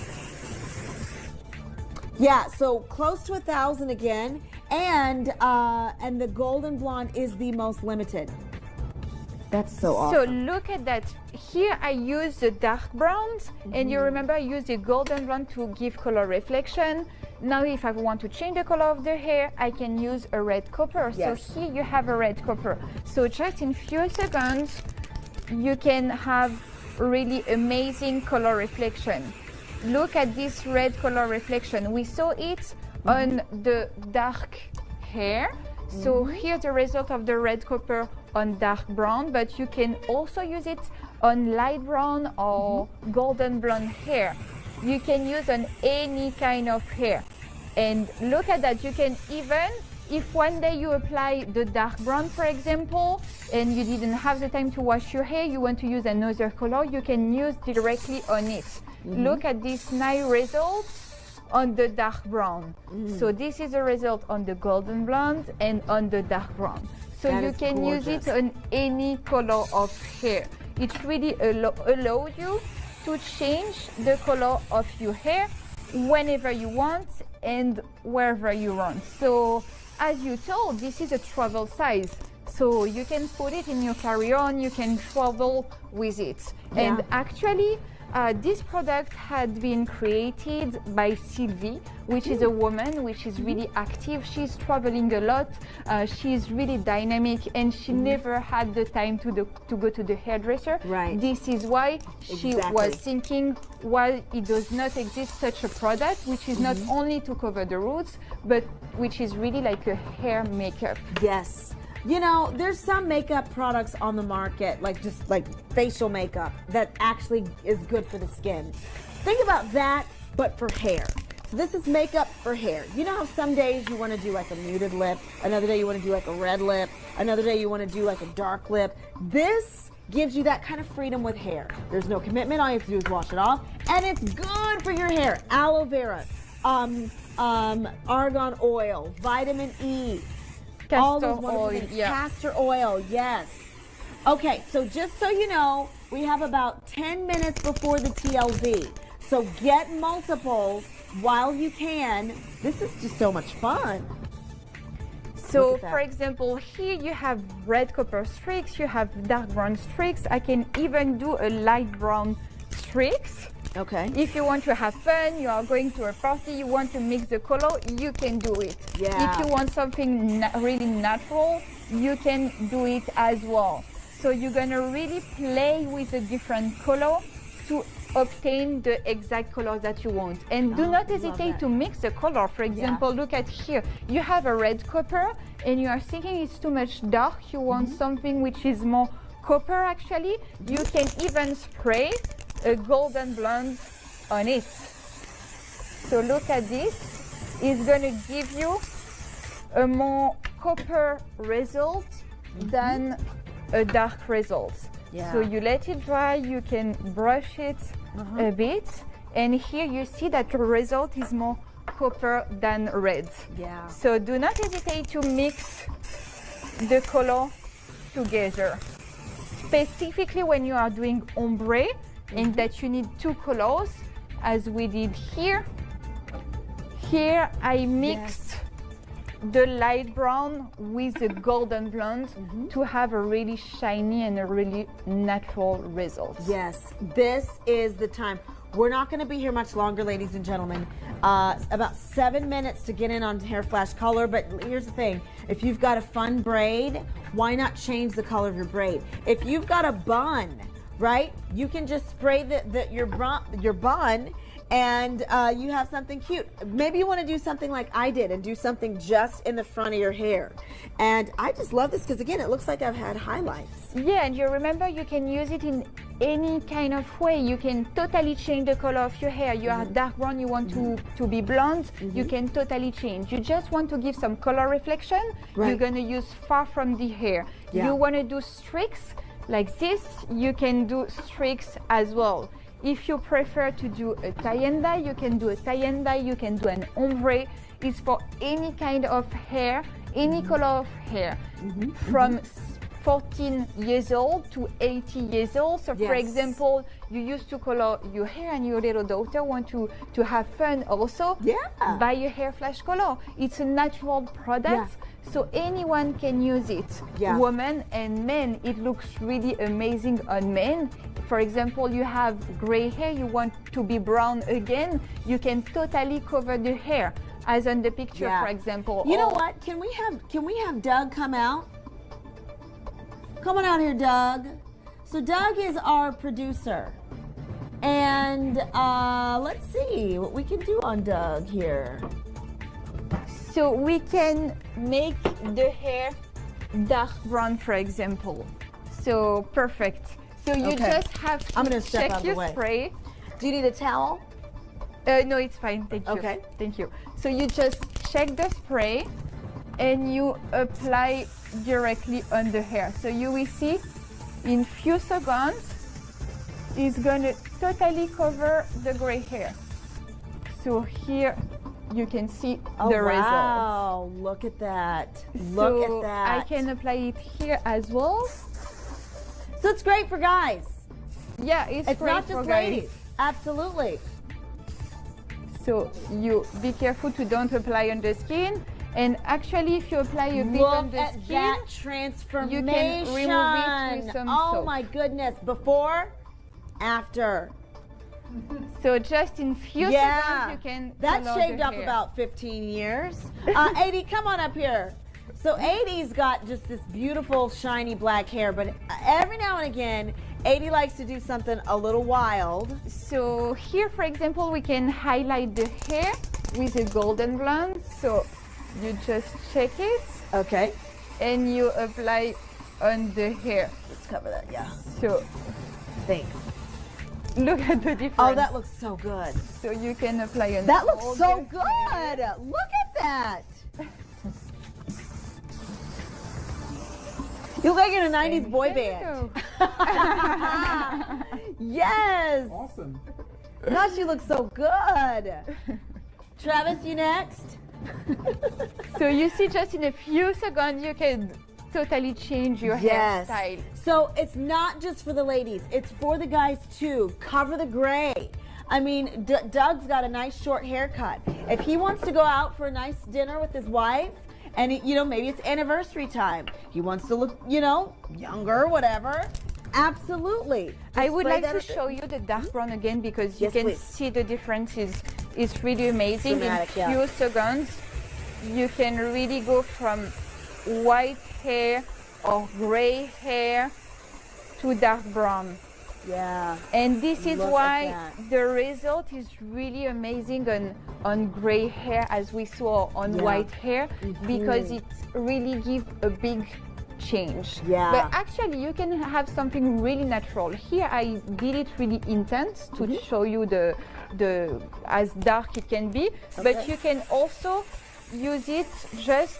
Yeah, so close to 1,000 again, and the golden blonde is the most limited. That's so awesome. So look at that. Here I use the dark browns, and you remember I used the golden blonde to give color reflection. Now if I want to change the color of the hair, I can use a red copper. Yes. So here you have a red copper. So just in few seconds, you can have really amazing color reflection. Look at this red color reflection. We saw it on the dark hair. So here's the result of the red copper on dark brown, but you can also use it on light brown or golden blonde hair. You can use on any kind of hair. And look at that, you can even, if one day you apply the dark brown, for example, and you didn't have the time to wash your hair, you want to use another color, you can use directly on it. Look at this nice result on the dark brown. So this is a result on the golden blonde and on the dark brown. So you can use it on any color of hair. It really allows you to change the color of your hair whenever you want and wherever you want. So as you told, this is a travel size. So you can put it in your carry-on, you can travel with it. And actually, this product had been created by Sylvie, which is a woman which is really active. She's traveling a lot. She's really dynamic, and she never had the time to go to the hairdresser. Right. This is why she was thinking, why it does not exist such a product, which is not only to cover the roots, but which is really like a hair makeup. Yes. You know, there's some makeup products on the market, like just like facial makeup, that actually is good for the skin. Think about that, but for hair. So this is makeup for hair. You know how some days you want to do like a muted lip, another day you want to do like a red lip, another day you want to do like a dark lip. This gives you that kind of freedom with hair. There's no commitment. All you have to do is wash it off, and it's good for your hair. Aloe vera, argan oil, vitamin E. All those wonderful things. Castor oil, yes. Okay, so just so you know, we have about 10 minutes before the TLV. So get multiples while you can. This is just so much fun. So for example, here you have red copper streaks, you have dark brown streaks. I can even do a light brown streaks. Okay. If you want to have fun, you are going to a party, you want to mix the color, you can do it. Yeah. If you want something really natural, you can do it as well. So you're gonna really play with a different color to obtain the exact color that you want. And do not hesitate to mix the color. For example, look at here. You have a red copper and you are thinking it's too much dark. You want something which is more copper actually. You can even spray a golden blonde on it. So look at this. It's going to give you a more copper result than a dark result. Yeah. So you let it dry, you can brush it a bit, and here you see that the result is more copper than red. Yeah. So do not hesitate to mix the color together. Specifically when you are doing ombre and that you need two colors, as we did here. Here I mixed the light brown with the golden blonde to have a really shiny and a really natural result. Yes, this is the time. We're not going to be here much longer, ladies and gentlemen. About 7 minutes to get in on Hair Flash Color, but here's the thing. If you've got a fun braid, why not change the color of your braid? If you've got a bun, right, you can just spray your bun and you have something cute. Maybe you want to do something like I did and do something just in the front of your hair. And I just love this because, again, it looks like I've had highlights. Yeah, and you remember you can use it in any kind of way. You can totally change the color of your hair. You are dark brown, you want to be blonde, you can totally change. You just want to give some color reflection, you're going to use far from the hair. You want to do streaks like this, you can do streaks as well. If you prefer to do a tie and dye, you can do a tie and dye, you can do an ombre. It's for any kind of hair, any color of hair, from 14 years old to 80 years old. So for example, you used to color your hair and your little daughter want to have fun also, buy a Hair Flash Color. It's a natural product, so anyone can use it. Women and men, it looks really amazing on men. For example, you have gray hair, you want to be brown again, you can totally cover the hair, as on the picture, for example. You know what? Can we have Doug come out? Come on out here, Doug. So Doug is our producer. And let's see what we can do on Doug here. So we can make the hair dark brown, for example. So perfect. So you just have to check your spray. Do you need a towel? No, it's fine. Thank you. Okay. Thank you. So you just check the spray and you apply directly on the hair. So you will see in few seconds it's going to totally cover the gray hair. So here you can see the result. Wow, look at that. Look at that. I can apply it here as well. So it's great for guys. Yeah, it's great not for just guys. ladies. Absolutely. So you be careful to don't apply on the skin. And actually, if you apply a bit on the skin, that transformation. You can remove it with some Oh soap. my goodness. Before, after. So just in few seconds, you can that color shaved the up hair. about 15 years. 80, come on up here. So 80's got just this beautiful shiny black hair, but every now and again 80 likes to do something a little wild. So here, for example, we can highlight the hair with a golden blonde. So you just check it. Okay. And you apply on the hair. Let's cover that, So thanks. Look at the difference. Oh, that looks so good. So you can apply on That looks so the good. hair. Look at that. You look like in a 90s boy band. Yes. Awesome. Gosh, you look so good. Travis, you next. So you see, just in a few seconds, you can totally change your hairstyle. So it's not just for the ladies, it's for the guys too. Cover the gray. I mean, Doug's got a nice short haircut. If he wants to go out for a nice dinner with his wife, and maybe it's anniversary time, he wants to look, younger, whatever, Absolutely. I would Spray like to that- show you the dark brown again because Yes, you can please. see the difference is really amazing. Dramatic, In yeah. few seconds, you can really go from white hair or gray hair to dark brown. Yeah. And this is Look at why that. the result is really amazing on gray hair as we saw on Yeah. white hair because it really gives a big change. Yeah. But actually you can have something really natural. Here I did it really intense to show you the as dark it can be, but Okay. you can also use it just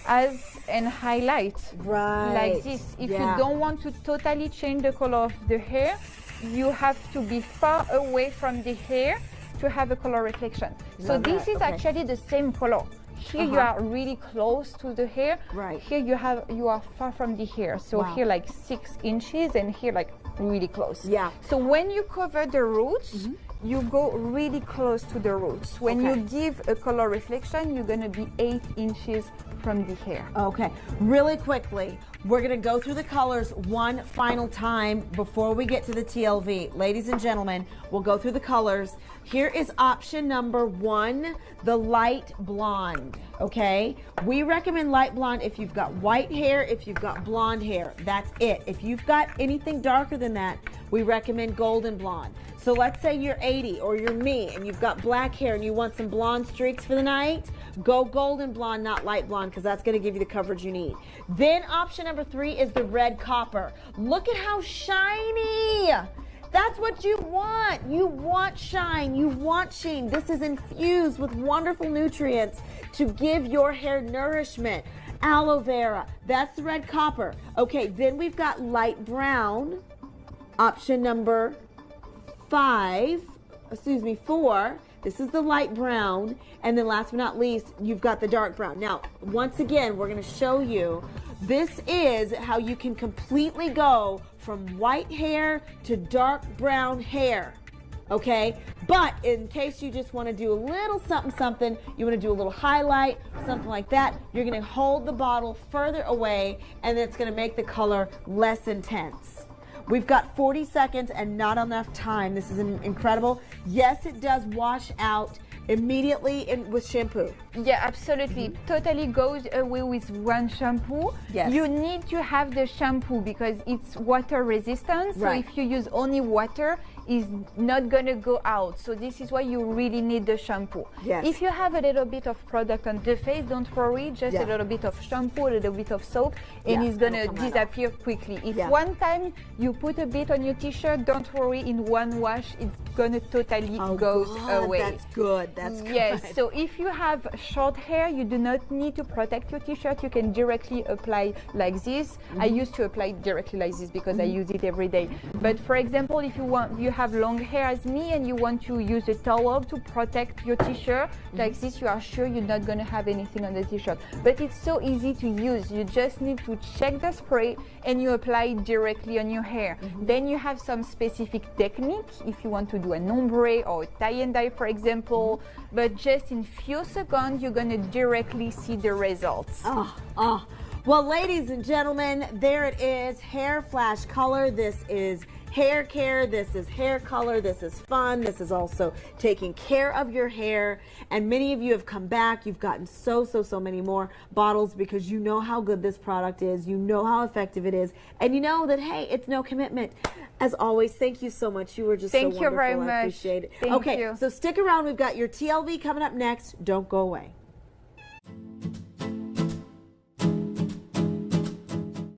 as an highlight. Right. Like this. If Yeah. you don't want to totally change the color of the hair, you have to be far away from the hair to have a color reflection. So Love this that. is Okay. actually the same color. Here you are really close to the hair. Right. Here you are far from the hair. So Wow. here like 6 inches and here like really close. Yeah. So when you cover the roots, you go really close to the roots. When Okay. you give a color reflection, you're gonna be 8 inches from the hair. Okay, really quickly, we're gonna go through the colors one final time before we get to the TLV. Ladies and gentlemen, we'll go through the colors. Here is option number 1, the light blonde, okay? We recommend light blonde if you've got white hair, if you've got blonde hair, that's it. If you've got anything darker than that, we recommend golden blonde. So let's say you're 80 or you're me and you've got black hair and you want some blonde streaks for the night, go golden blonde, not light blonde, because that's going to give you the coverage you need. Then option number 3 is the red copper. Look at how shiny. That's what you want. You want shine. You want sheen. This is infused with wonderful nutrients to give your hair nourishment. Aloe vera, that's the red copper. Okay, then we've got light brown, option number 4. This is the light brown. And then last but not least, you've got the dark brown. Now, once again, we're going to show you, this is how you can completely go from white hair to dark brown hair. Okay, but in case you just want to do a little something, you want to do a little highlight, something like that, you're going to hold the bottle further away and it's going to make the color less intense. We've got 40 seconds and not enough time. This is incredible. Yes, it does wash out immediately with shampoo. Yeah, absolutely. Totally goes away with one shampoo. Yes. You need to have the shampoo because it's water resistant. So Right. if you use only water, it's not gonna go out. So this is why you really need the shampoo. Yes. If you have a little bit of product on the face, don't worry, just Yeah. a little bit of shampoo, a little bit of soap, and Yeah, it's gonna it'll come right disappear quickly. If Yeah. one time you put a bit on your t-shirt, don't worry, in one wash, it's gonna totally goes God, away. That's good. That's good. Yes, so if you have short hair, you do not need to protect your t-shirt. You can directly apply like this. I used to apply directly like this because I use it every day. But for example, if you have long hair as me and you want to use a towel to protect your t-shirt like this, you are sure you're not going to have anything on the t-shirt. But it's so easy to use. You just need to check the spray and you apply it directly on your hair. Then you have some specific technique if you want to do an ombre or a tie and dye, for example. But just in few seconds, you're going to directly see the results. Well, ladies and gentlemen, there it is. Hair flash color. This is hair care. This is hair color. This is fun. This is also taking care of your hair. And many of you have come back. You've gotten so many more bottles because you know how good this product is. You know how effective it is. And you know that, hey, it's no commitment. As always, thank you so much. You were just so wonderful. Thank you very much. I appreciate it. Thank okay, you. so stick around. We've got your TLV coming up next. Don't go away.